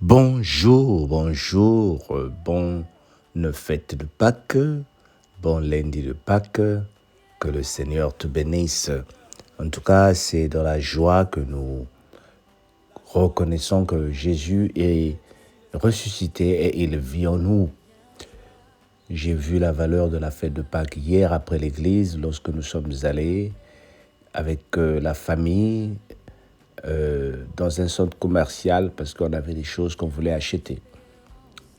Bonjour, bonne fête de Pâques, bon lundi de Pâques, que le Seigneur te bénisse. En tout cas, c'est dans la joie que nous reconnaissons que Jésus est ressuscité et il vit en nous. J'ai vu la valeur de la fête de Pâques hier après l'église, lorsque nous sommes allés avec la famille dans un centre commercial parce qu'on avait des choses qu'on voulait acheter.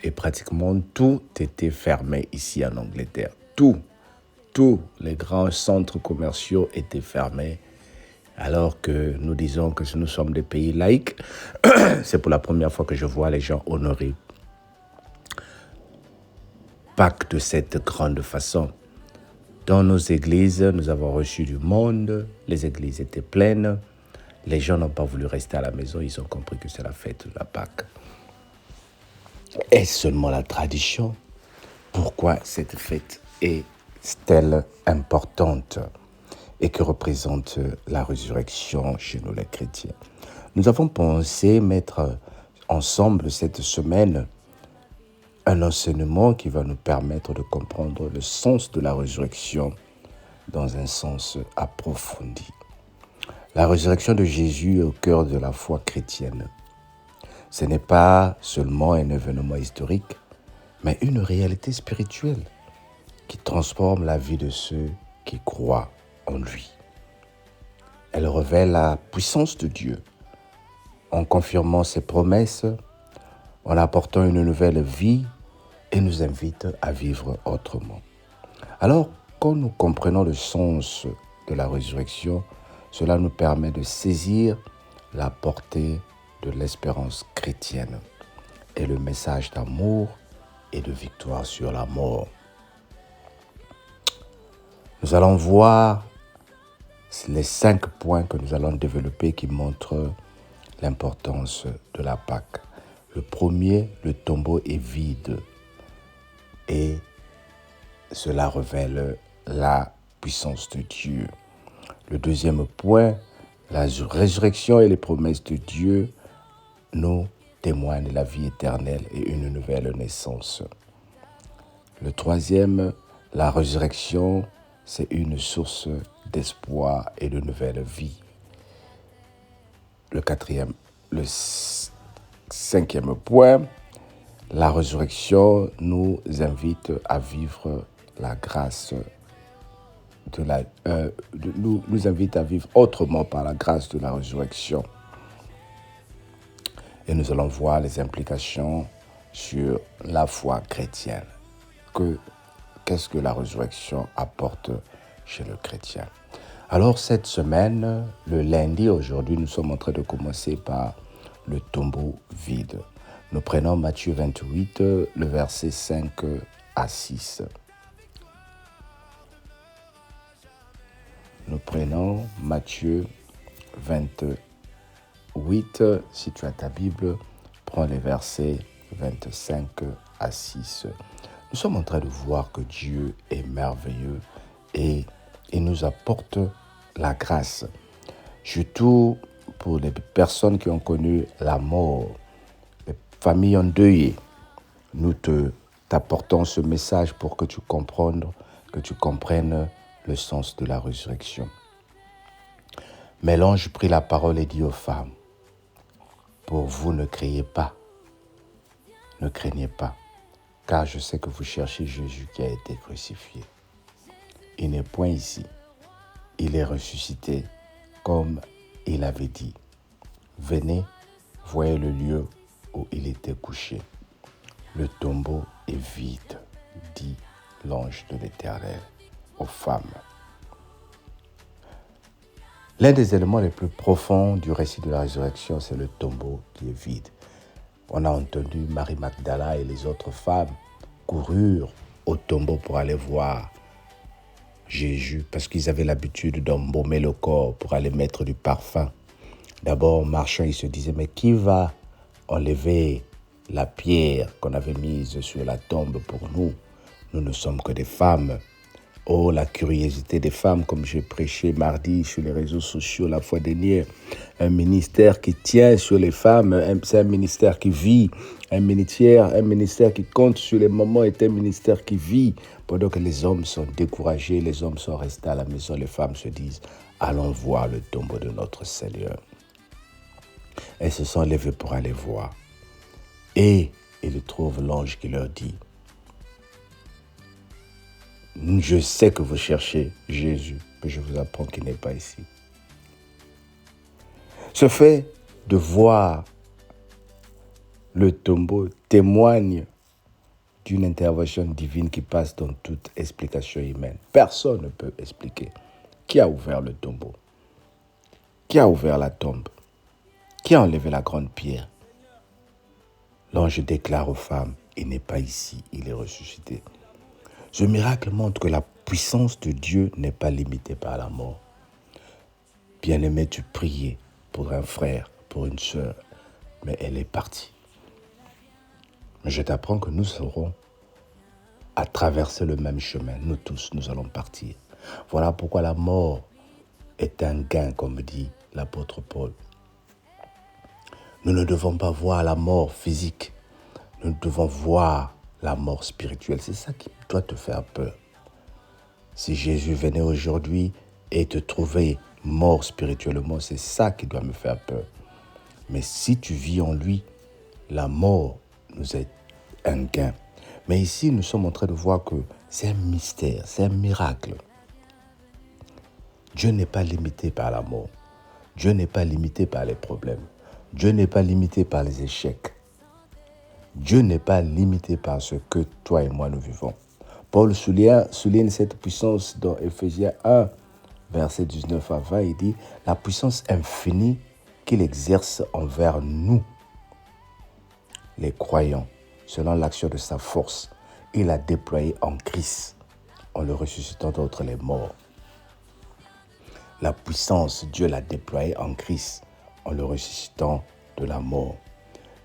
Et pratiquement tout était fermé ici en Angleterre. Tous les grands centres commerciaux étaient fermés. Alors que nous disons que nous sommes des pays laïcs, c'est pour la première fois que je vois les gens honorer Pâques de cette grande façon. Dans nos églises, nous avons reçu du monde, les églises étaient pleines, les gens n'ont pas voulu rester à la maison, ils ont compris que c'est la fête de la Pâques. Est-ce seulement la tradition? Pourquoi cette fête est-elle importante et que représente la résurrection chez nous les chrétiens? Nous avons pensé mettre ensemble cette semaine un enseignement qui va nous permettre de comprendre le sens de la résurrection dans un sens approfondi. La résurrection de Jésus est au cœur de la foi chrétienne. Ce n'est pas seulement un événement historique, mais une réalité spirituelle qui transforme la vie de ceux qui croient en lui. Elle révèle la puissance de Dieu en confirmant ses promesses, en apportant une nouvelle vie et nous invite à vivre autrement. Alors, quand nous comprenons le sens de la résurrection, cela nous permet de saisir la portée de l'espérance chrétienne et le message d'amour et de victoire sur la mort. Nous allons voir les 5 points que nous allons développer qui montrent l'importance de la Pâque. Le premier, le tombeau est vide et cela révèle la puissance de Dieu. Le deuxième point, la résurrection et les promesses de Dieu nous témoignent de la vie éternelle et une nouvelle naissance. Le troisième, la résurrection, c'est une source d'espoir et de nouvelle vie. Le cinquième point, la résurrection nous invite à vivre la grâce nous invite à vivre autrement par la grâce de la résurrection. Et nous allons voir les implications sur la foi chrétienne. Qu'est-ce que la résurrection apporte chez le chrétien? Alors cette semaine, le lundi, aujourd'hui, nous sommes en train de commencer par le tombeau vide. Nous prenons Matthieu 28, le verset 5 à 6. Nous prenons Matthieu 28. Si tu as ta Bible, prends les versets 25 à 6. Nous sommes en train de voir que Dieu est merveilleux et il nous apporte la grâce. Surtout pour les personnes qui ont connu la mort, les familles endeuillées. Nous t'apportons ce message pour que tu comprennes le sens de la résurrection. Mais l'ange prit la parole et dit aux femmes, pour vous ne craignez pas, car je sais que vous cherchez Jésus qui a été crucifié. Il n'est point ici, il est ressuscité comme il avait dit. Venez, voyez le lieu où il était couché. Le tombeau est vide, dit l'ange de l'Éternel aux femmes. L'un des éléments les plus profonds du récit de la résurrection, c'est le tombeau qui est vide. On a entendu Marie Magdala et les autres femmes courir au tombeau pour aller voir Jésus parce qu'ils avaient l'habitude d'embaumer le corps pour aller mettre du parfum. D'abord, en marchant, ils se disaient, mais qui va enlever la pierre qu'on avait mise sur la tombe pour nous? Nous ne sommes que des femmes. Oh, la curiosité des femmes, comme j'ai prêché mardi sur les réseaux sociaux la fois dernière. Un ministère qui tient sur les femmes, c'est un ministère qui vit. Un ministère qui compte sur les mamans est un ministère qui vit. Pendant que les hommes sont découragés, les hommes sont restés à la maison, les femmes se disent, allons voir le tombeau de notre Seigneur. Elles se sont levées pour aller voir. Et ils trouvent l'ange qui leur dit, je sais que vous cherchez Jésus, mais je vous apprends qu'il n'est pas ici. Ce fait de voir le tombeau témoigne d'une intervention divine qui passe dans toute explication humaine. Personne ne peut expliquer. Qui a ouvert le tombeau? Qui a ouvert la tombe? Qui a enlevé la grande pierre? L'ange déclare aux femmes, il n'est pas ici, il est ressuscité. Ce miracle montre que la puissance de Dieu n'est pas limitée par la mort. Bien-aimé, tu priais pour un frère, pour une sœur, mais elle est partie. Mais je t'apprends que nous serons à traverser le même chemin. Nous tous, nous allons partir. Voilà pourquoi la mort est un gain, comme dit l'apôtre Paul. Nous ne devons pas voir la mort physique. Nous devons voir la mort spirituelle. C'est ça qui doit te faire peur. Si Jésus venait aujourd'hui et te trouvait mort spirituellement, c'est ça qui doit me faire peur. Mais si tu vis en lui, la mort nous est un gain. Mais ici, nous sommes en train de voir que c'est un mystère, c'est un miracle. Dieu n'est pas limité par la mort. Dieu n'est pas limité par les problèmes. Dieu n'est pas limité par les échecs. Dieu n'est pas limité par ce que toi et moi nous vivons. Paul souligne cette puissance dans Éphésiens 1, verset 19 à 20. Il dit, la puissance infinie qu'il exerce envers nous, les croyants, selon l'action de sa force, il l'a déployée en Christ, en le ressuscitant d'entre les morts. La puissance, Dieu l'a déployée en Christ, en le ressuscitant de la mort.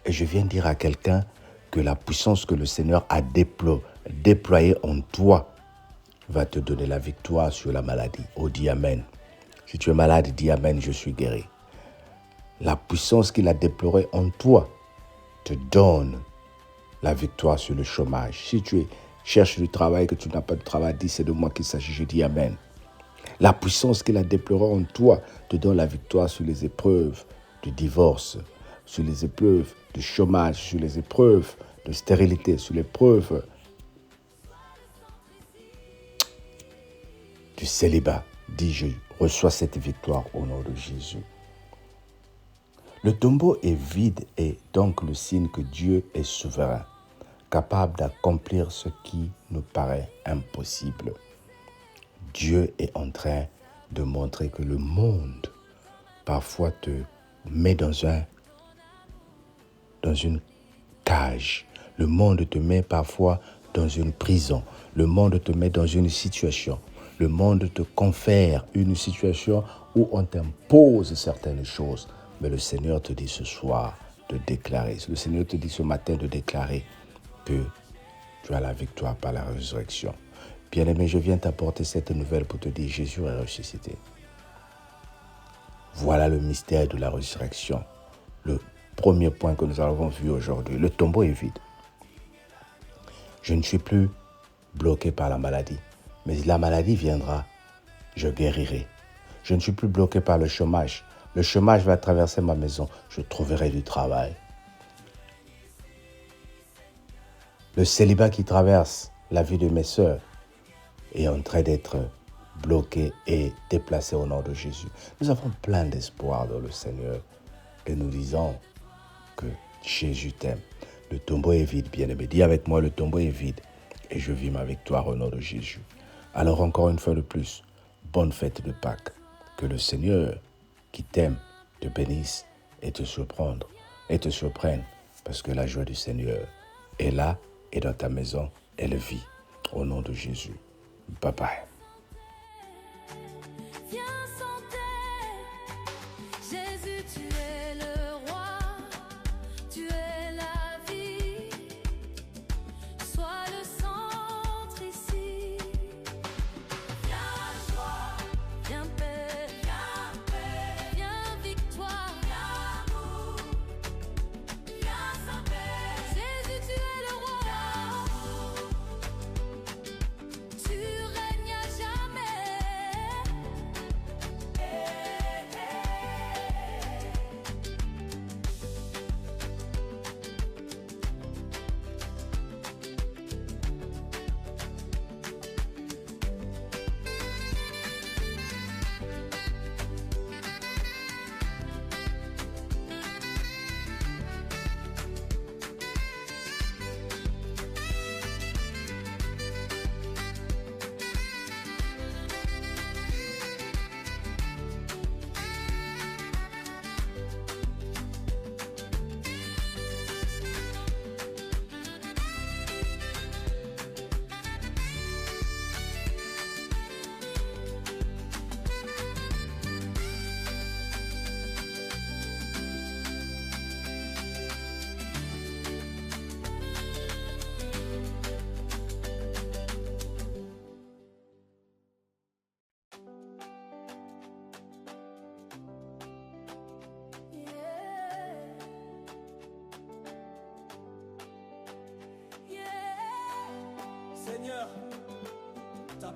Et je viens dire à quelqu'un que la puissance que le Seigneur a déployée en toi va te donner la victoire sur la maladie. Oh, dis Amen. Si tu es malade, dis Amen, je suis guéri. La puissance qu'il a déployée en toi te donne la victoire sur le chômage. Si tu cherches du travail, que tu n'as pas de travail, dis c'est de moi qu'il s'agit, je dis Amen. La puissance qu'il a déployée en toi te donne la victoire sur les épreuves du divorce, sur les épreuves du chômage, sur les épreuves de stérilité, sur l'épreuve du célibat. Dis, je reçois cette victoire au nom de Jésus. Le tombeau est vide et donc le signe que Dieu est souverain, capable d'accomplir ce qui nous paraît impossible. Dieu est en train de montrer que le monde parfois te met dans une cage. Le monde te met parfois dans une prison. Le monde te met dans une situation. Le monde te confère une situation où on t'impose certaines choses. Mais le Seigneur te dit ce soir de déclarer. Le Seigneur te dit ce matin de déclarer que tu as la victoire par la résurrection. Bien-aimé, je viens t'apporter cette nouvelle pour te dire Jésus est ressuscité. Voilà le mystère de la résurrection. Le premier point que nous avons vu aujourd'hui. Le tombeau est vide. Je ne suis plus bloqué par la maladie. Mais la maladie viendra. Je guérirai. Je ne suis plus bloqué par le chômage. Le chômage va traverser ma maison. Je trouverai du travail. Le célibat qui traverse la vie de mes sœurs est en train d'être bloqué et déplacé au nom de Jésus. Nous avons plein d'espoir dans le Seigneur et nous disons que Jésus t'aime. Le tombeau est vide, bien-aimé. Dis avec moi, le tombeau est vide et je vis ma victoire au nom de Jésus. Alors encore une fois de plus, bonne fête de Pâques. Que le Seigneur qui t'aime te bénisse et te surprenne parce que la joie du Seigneur est là et dans ta maison, elle vit. Au nom de Jésus. Bye bye.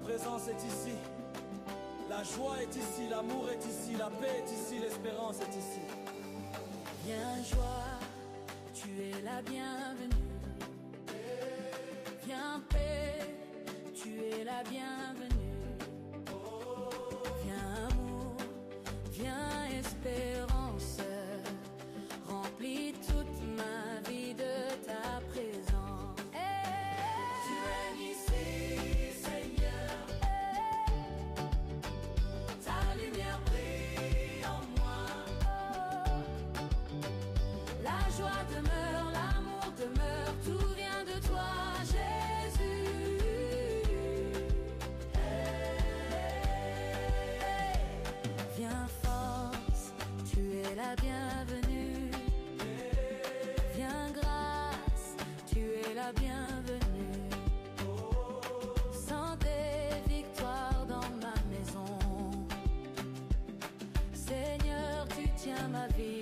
présence est ici. La joie est ici, l'amour est ici, la paix est ici, l'espérance est ici. Viens joie, tu es la bienvenue. Viens paix, tu es la bienvenue. Viens amour, viens espérance. Remplis toute ma vie de ta présence. Tu règnes ici, Seigneur. Ta lumière brille en moi. La joie demeure, l'amour demeure, tout vient de toi, Jésus. Viens force, tu es la bienvenue. Viens grâce, tu es la bienvenue. Sans des victoires dans ma maison. Seigneur, tu tiens ma vie.